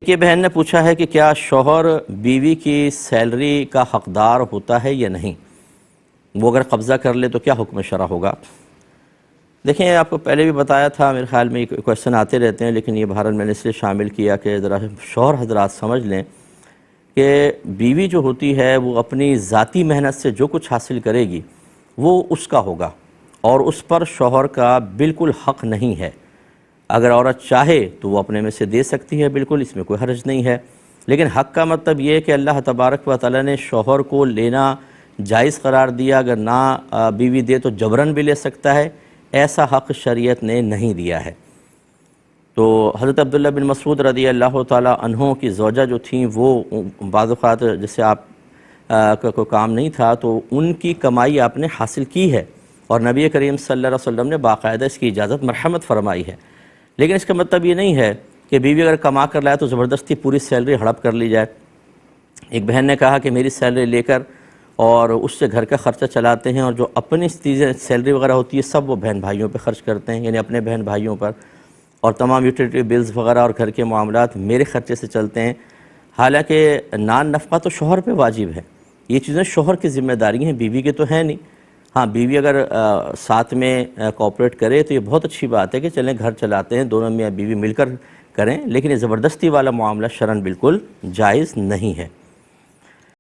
کہ بہن نے پوچھا ہے کہ کیا شوہر بیوی کی سیلری کا حقدار ہوتا ہے یا نہیں؟ وہ اگر قبضہ کر لے تو کیا حکم شرع ہوگا؟ دیکھیں، آپ کو پہلے بھی بتایا تھا، میرے خیال میں یہ کویشچن آتے رہتے ہیں، لیکن یہ بہرحال میں نے اس لیے شامل کیا کہ ذرا شوہر حضرات سمجھ لیں کہ بیوی جو ہوتی ہے وہ اپنی ذاتی محنت سے جو کچھ حاصل کرے گی وہ اس کا ہوگا، اور اس پر شوہر کا بالکل حق نہیں ہے۔ اگر عورت چاہے تو وہ اپنے میں سے دے سکتی ہے، بالکل اس میں کوئی حرج نہیں ہے، لیکن حق کا مطلب یہ ہے کہ اللہ تبارک و تعالی نے شوہر کو لینا جائز قرار دیا، اگر نہ بیوی دے تو جبراً بھی لے سکتا ہے، ایسا حق شریعت نے نہیں دیا ہے۔ تو حضرت عبداللہ بن مسعود رضی اللہ تعالیٰ عنہ کی زوجہ جو تھیں وہ بعض اوقات جیسے آپ کا کوئی کام نہیں تھا تو ان کی کمائی آپ نے حاصل کی ہے، اور نبی کریم صلی اللہ علیہ وسلم نے باقاعدہ اس کی اجازت مرحمت فرمائی ہے، لیکن اس کا مطلب یہ نہیں ہے کہ بیوی اگر کما کر لائے تو زبردستی پوری سیلری ہڑپ کر لی جائے۔ ایک بہن نے کہا کہ میری سیلری لے کر اور اس سے گھر کا خرچہ چلاتے ہیں، اور جو اپنی چیزیں سیلری وغیرہ ہوتی ہے سب وہ بہن بھائیوں پہ خرچ کرتے ہیں، یعنی اپنے بہن بھائیوں پر، اور تمام یوٹیلیٹی بلز وغیرہ اور گھر کے معاملات میرے خرچے سے چلتے ہیں، حالانکہ نان نفقہ تو شوہر پہ واجب ہے۔ یہ چیزیں شوہر کی ذمہ داری ہیں، بیوی کی تو ہے نہیں۔ ہاں، بیوی اگر ساتھ میں کوآپریٹ کرے تو یہ بہت اچھی بات ہے کہ چلیں گھر چلاتے ہیں، دونوں میاں بیوی مل کر کریں، لیکن یہ زبردستی والا معاملہ شرعاً بالکل جائز نہیں ہے۔